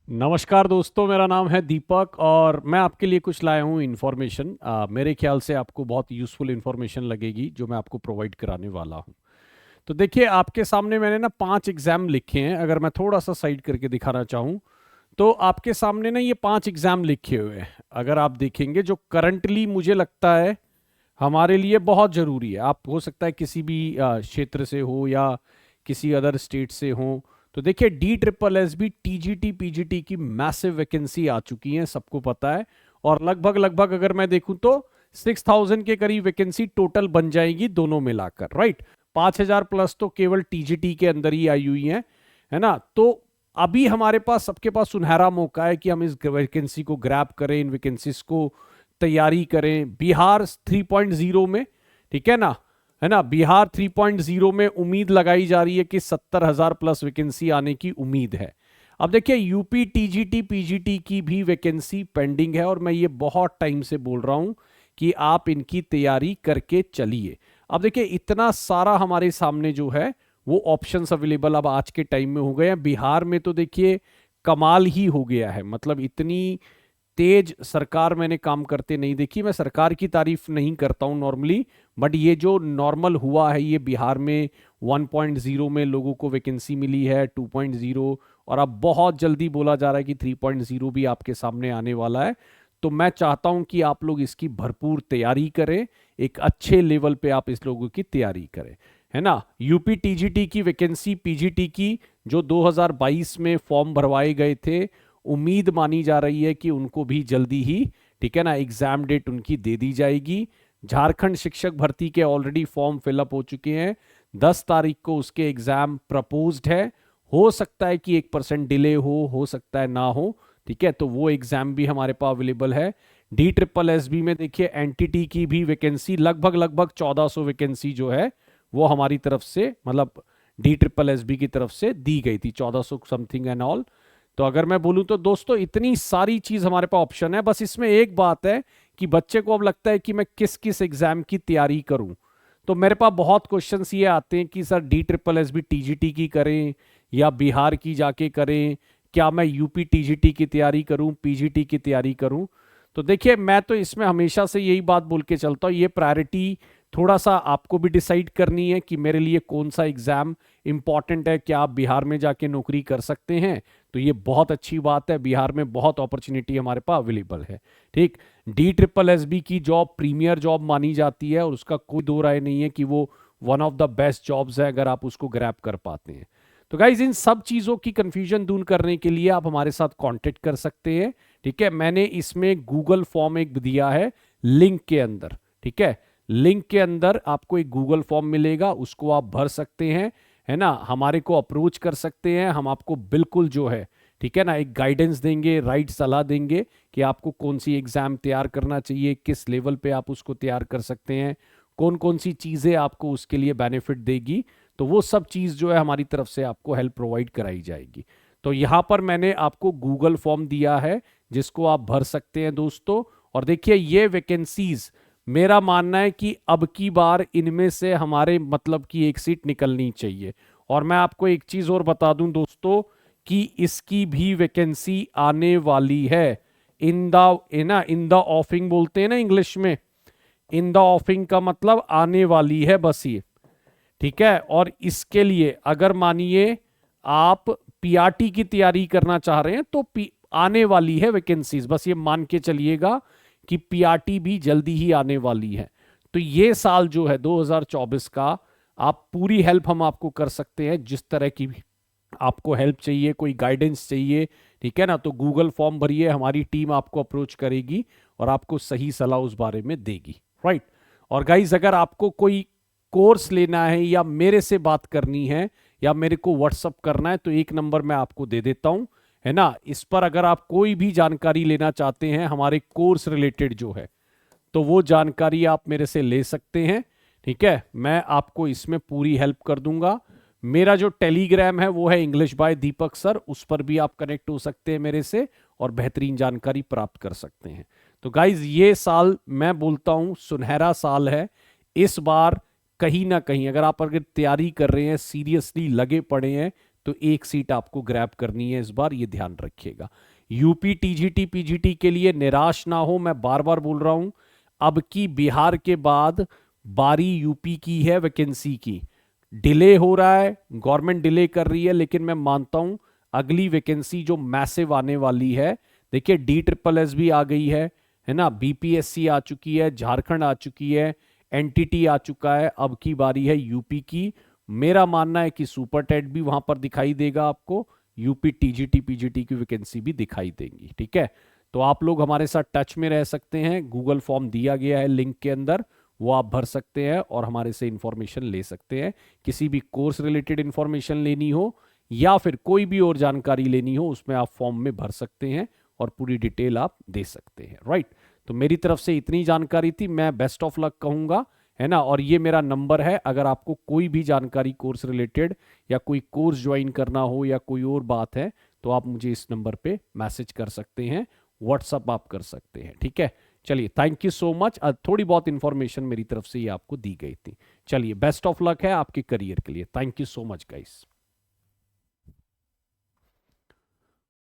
नमस्कार दोस्तों, मेरा नाम है दीपक और मैं आपके लिए कुछ लाया हूँ इन्फॉर्मेशन। मेरे ख्याल से आपको बहुत यूज़फुल इन्फॉर्मेशन लगेगी जो मैं आपको प्रोवाइड कराने वाला हूँ। तो देखिए, आपके सामने मैंने ना 5 एग्ज़ाम लिखे हैं। अगर मैं थोड़ा सा साइड करके दिखाना चाहूँ तो आपके सामने ना ये 5 एग्ज़ाम लिखे हुए हैं। अगर आप देखेंगे जो करंटली मुझे लगता है हमारे लिए बहुत ज़रूरी है। आप हो सकता है किसी भी क्षेत्र से हो या किसी अदर स्टेट से हो। तो देखिए, D triple S B TGT PGT की मैसिव वैकेंसी आ चुकी है, सबको पता है। और लगभग लगभग अगर मैं देखूं तो 6,000 के करीब वैकेंसी टोटल बन जाएगी दोनों मिलाकर, राइट। 5,000 प्लस तो केवल टीजीटी के अंदर ही आई हुई है ना। तो अभी हमारे पास, सबके पास सुनहरा मौका है कि हम इस वैकेंसी को ग्रैब करें, इन वैकेंसीज को तैयारी करें। बिहार 3.0 में, ठीक है ना, बिहार 3.0 में उम्मीद लगाई जा रही है कि 70,000 प्लस वैकेंसी आने की उम्मीद है। अब देखिए, यूपी टीजीटी पीजीटी की भी वैकेंसी पेंडिंग है और मैं ये बहुत टाइम से बोल रहा हूं कि आप इनकी तैयारी करके चलिए। अब देखिए, इतना सारा हमारे सामने जो है वो ऑप्शंस अवेलेबल अब आज के टाइम में हो गए हैं। बिहार में तो देखिए कमाल ही हो गया है, मतलब इतनी तेज सरकार मैंने काम करते नहीं देखी। मैं सरकार की तारीफ नहीं करता हूं नॉर्मली, बट ये जो नॉर्मल हुआ है, ये बिहार में 1.0 में लोगों को वैकेंसी मिली है, 2.0, और अब बहुत जल्दी बोला जा रहा है कि 3.0 भी आपके सामने आने वाला है। तो मैं चाहता हूं कि आप लोग इसकी भरपूर तैयारी करें, एक अच्छे लेवल पे आप इस लोगों की तैयारी करें, है ना। यूपी टीजीटी की वैकेंसी, पीजीटी की जो 2022 में फॉर्म भरवाए गए थे, उम्मीद मानी जा रही है कि उनको भी जल्दी ही, ठीक है ना, एग्जाम डेट उनकी दे दी जाएगी। झारखंड शिक्षक भर्ती के ऑलरेडी फॉर्म फिलअप हो चुके हैं। 10 तारीख को उसके एग्जाम प्रपोज्ड है। हो सकता है कि 1% डिले हो सकता है ना हो, ठीक है। तो वो एग्जाम भी हमारे पास अवेलेबल है। डी ट्रिपल एस बी में देखिए एनटीटी की भी वैकेंसी लगभग लगभग 1400 वैकेंसी जो है वो हमारी तरफ से, मतलब डी ट्रिपल एस बी की तरफ से दी गई थी, 1400 समथिंग एंड ऑल। तो अगर मैं बोलूं तो दोस्तों, इतनी सारी चीज हमारे पास ऑप्शन है। बस इसमें एक बात है कि बच्चे को अब लगता है कि मैं किस किस एग्जाम की तैयारी करूं। तो मेरे पास बहुत क्वेश्चंस ये आते हैं कि sir D triple S B TGT की करें या बिहार की जाके करें, क्या मैं यूपी टीजीटी की तैयारी करूं, पीजीटी की तैयारी करूं। तो देखिए, मैं तो इसमें हमेशा से यही बात बोल के चलता हूं, ये प्रायोरिटी थोड़ा सा आपको भी डिसाइड करनी है कि मेरे लिए कौन सा एग्जाम इंपॉर्टेंट है। क्या आप बिहार में जाके नौकरी कर सकते हैं? तो ये बहुत अच्छी बात है, बिहार में बहुत अपॉर्चुनिटी हमारे पास अवेलेबल है, ठीक। डी ट्रिपल एस बी की जॉब प्रीमियर जॉब मानी जाती है और उसका कोई दो राय नहीं है कि वो one of the best jobs है अगर आप उसको ग्रैब कर पाते हैं। तो गाइज, इन सब चीज़ों की कंफ्यूजन दूर करने के लिए आप हमारे साथ कांटेक्ट कर सकते हैं, ठीक है। मैंने इसमें गूगल फॉर्म एक दिया है लिंक के अंदर, ठीक है। लिंक के अंदर आपको एक गूगल फॉर्म मिलेगा, उसको आप भर सकते हैं, है ना। हमारे को अप्रोच कर सकते हैं, हम आपको बिल्कुल जो है, ठीक है ना, एक गाइडेंस देंगे, राइट सलाह देंगे कि आपको कौन सी एग्जाम तैयार करना चाहिए, किस लेवल पे आप उसको तैयार कर सकते हैं, कौन कौन सी चीज़ें आपको उसके लिए बेनिफिट देगी। तो वो सब चीज़ जो है हमारी तरफ से आपको हेल्प प्रोवाइड कराई जाएगी। तो यहाँ पर मैंने आपको गूगल फॉर्म दिया है जिसको आप भर सकते हैं दोस्तों। और देखिए, ये वैकेंसीज, मेरा मानना है कि अब की बार इनमें से हमारे मतलब की एक सीट निकलनी चाहिए। और मैं आपको एक चीज और बता दूं दोस्तों कि इसकी भी वैकेंसी आने वाली है। इन द ऑफिंग बोलते हैं ना इंग्लिश में, इन द ऑफिंग का मतलब आने वाली है, बस ये, ठीक है। और इसके लिए अगर मानिए आप पीआरटी की तैयारी करना चाह रहे हैं तो आने वाली है वैकेंसीज, बस ये मान के चलिएगा कि पीआरटी भी जल्दी ही आने वाली है। तो ये साल जो है 2024 का, आप पूरी हेल्प हम आपको कर सकते हैं, जिस तरह की भी आपको हेल्प चाहिए, कोई गाइडेंस चाहिए, ठीक है ना। तो गूगल फॉर्म भरिए, हमारी टीम आपको अप्रोच करेगी और आपको सही सलाह उस बारे में देगी, राइट। और गाइज, अगर आपको कोई कोर्स लेना है या मेरे से बात करनी है या मेरे को व्हाट्सअप करना है तो एक नंबर मैं आपको दे देता हूं, है ना। इस पर अगर आप कोई भी जानकारी लेना चाहते हैं हमारे कोर्स रिलेटेड जो है, तो वो जानकारी आप मेरे से ले सकते हैं, ठीक है। मैं आपको इसमें पूरी हेल्प कर दूंगा। मेरा जो टेलीग्राम है वो है इंग्लिश बाय दीपक सर, उस पर भी आप कनेक्ट हो सकते हैं मेरे से और बेहतरीन जानकारी प्राप्त कर सकते हैं। तो गाइज, ये साल मैं बोलता हूं सुनहरा साल है। इस बार कहीं ना कहीं अगर आप अगर तैयारी कर रहे हैं, सीरियसली लगे पड़े हैं, तो एक सीट आपको ग्रैब करनी है इस बार, ये ध्यान रखिएगा। यूपी टीजीटी पीजीटी के लिए निराश ना हो, मैं बार बार बोल रहा हूं, अब की बिहार के बाद बारी यूपी की है वैकेंसी की। डिले हो रहा है, गवर्नमेंट डिले कर रही है, लेकिन मैं मानता हूं अगली वैकेंसी जो मैसिव आने वाली है, देखिए DSSS भी आ गई है ना, बीपीएससी आ चुकी है, झारखंड आ चुकी है, एनटीटी आ चुका है, अब की बारी है यूपी की। मेरा मानना है कि सुपर टेट भी वहां पर दिखाई देगा आपको, यूपी टीजीटी पीजीटी की वैकेंसी भी दिखाई देंगी, ठीक है। तो आप लोग हमारे साथ टच में रह सकते हैं, गूगल फॉर्म दिया गया है लिंक के अंदर, वो आप भर सकते हैं और हमारे से इंफॉर्मेशन ले सकते हैं। किसी भी कोर्स रिलेटेड इंफॉर्मेशन लेनी हो या फिर कोई भी और जानकारी लेनी हो, उसमें आप फॉर्म में भर सकते हैं और पूरी डिटेल आप दे सकते हैं, राइट। तो मेरी तरफ से इतनी जानकारी थी, मैं बेस्ट ऑफ लक कहूंगा, है ना। और ये मेरा नंबर है, अगर आपको कोई भी जानकारी कोर्स रिलेटेड या कोई कोर्स ज्वाइन करना हो या कोई और बात है, तो आप मुझे इस नंबर पे मैसेज कर सकते हैं, व्हाट्सअप आप कर सकते हैं, ठीक है। चलिए, थैंक यू सो मच। थोड़ी बहुत इंफॉर्मेशन मेरी तरफ से ये आपको दी गई थी। चलिए, बेस्ट ऑफ लक है आपके करियर के लिए। Thank you so much guys.